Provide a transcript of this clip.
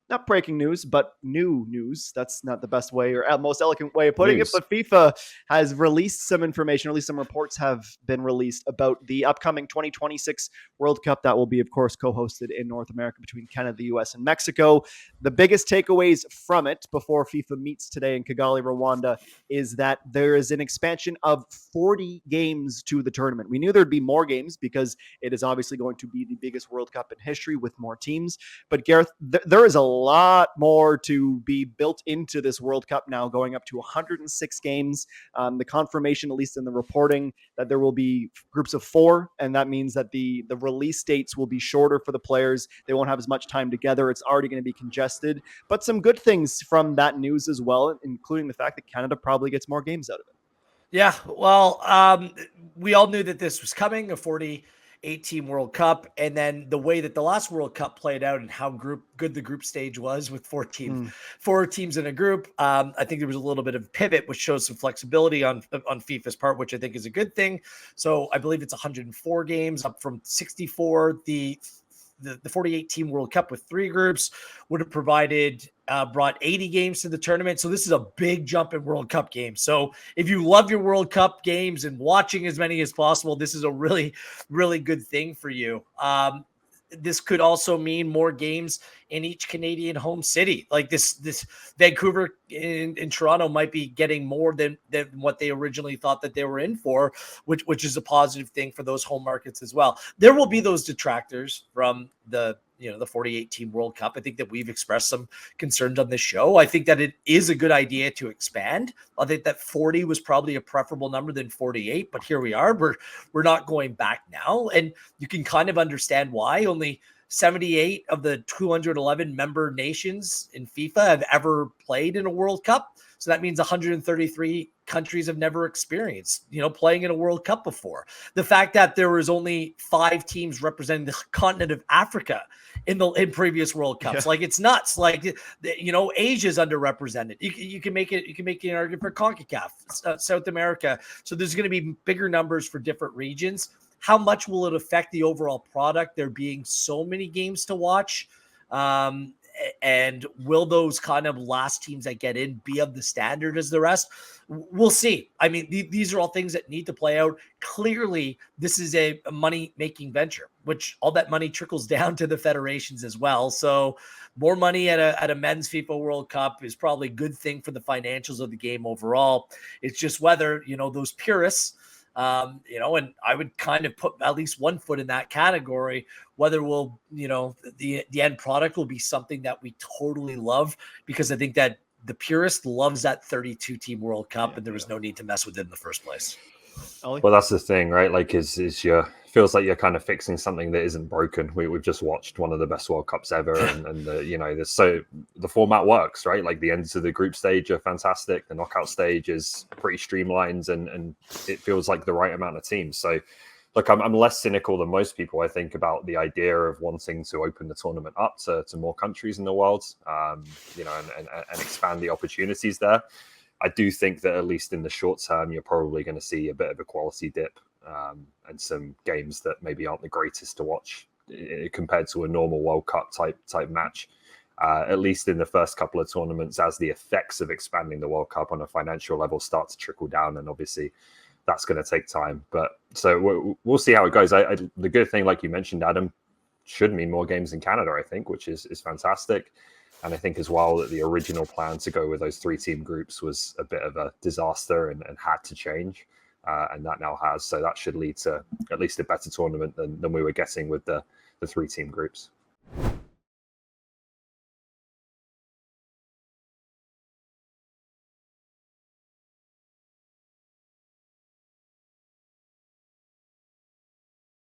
not breaking news, but new news. That's not the best way or most eloquent way of putting it, News. but FIFA has released some information, or at least some reports have been released about the upcoming 2026 World Cup that will be, of course, co-hosted in North America between Canada, the US, and Mexico. The biggest takeaways from it before FIFA meets today in Kigali, Rwanda, is that there is an expansion of 40 games to the tournament. We knew there'd be more games because it is obviously going to be the biggest World Cup in history with more teams. But Gareth, there is a lot more to be built into this World Cup now, going up to 106 games. The confirmation, at least in the reporting, that there will be groups of 4, and that means that the release dates will be shorter for the players. They won't have as much time together. It's already going to be congested. But some good things from that news as well, including the fact that Canada probably gets more games out of it. Yeah, well, we all knew that this was coming, a 48-team World Cup, and then the way that the last World Cup played out and how good the group stage was with 4 teams in a group. I think there was a little bit of pivot, which shows some flexibility on FIFA's part, which I think is a good thing. So I believe it's 104 games, up from 64. The 48-team World Cup with 3 groups would have brought 80 games to the tournament. So this is a big jump in World Cup games. So if you love your World Cup games and watching as many as possible, this is a really, really good thing for you. This could also mean more games in each Canadian home city. Like this Vancouver in Toronto might be getting more than what they originally thought that they were in for, which is a positive thing for those home markets as well. There will be those detractors from the 48-team World Cup. I think that we've expressed some concerns on this show. I think that it is a good idea to expand. I think that 40 was probably a preferable number than 48, but here we are. We're not going back now, and you can kind of understand why. Only 78 of the 211 member nations in FIFA have ever played in a World Cup. So that means 133 countries have never experienced, playing in a World Cup before. The fact that there was only 5 teams representing the continent of Africa in previous World Cups, like it's nuts. Like, Asia's underrepresented. You can make an argument for CONCACAF, South America. So there's going to be bigger numbers for different regions. How much will it affect the overall product? There being so many games to watch. And will those kind of last teams that get in be of the standard as the rest? We'll see. I mean, these are all things that need to play out. Clearly, this is a money-making venture, which all that money trickles down to the federations as well. So more money at a men's FIFA World Cup is probably a good thing for the financials of the game overall. It's just whether, those purists, and I would kind of put at least one foot in that category, whether the end product will be something that we totally love, because I think that the purist loves that 32-team World Cup, and there was no need to mess with it in the first place. Well, that's the thing, right? Like, feels like you're kind of fixing something that isn't broken. We've just watched one of the best World Cups ever, and the format works, right? Like, the ends of the group stage are fantastic. The knockout stage is pretty streamlined, and it feels like the right amount of teams. So, look, I'm less cynical than most people, I think, about the idea of wanting to open the tournament up to more countries in the world, and expand the opportunities there. I do think that at least in the short term, you're probably going to see a bit of a quality dip, and some games that maybe aren't the greatest to watch compared to a normal World Cup type match. At least in the first couple of tournaments, as the effects of expanding the World Cup on a financial level start to trickle down, and obviously that's going to take time. But so we'll see how it goes. The good thing, like you mentioned, Adam, should mean more games in Canada, I think, which is fantastic. And I think as well that the original plan to go with those 3-team groups was a bit of a disaster and had to change. And that now has. So that should lead to at least a better tournament than we were getting with the 3-team groups.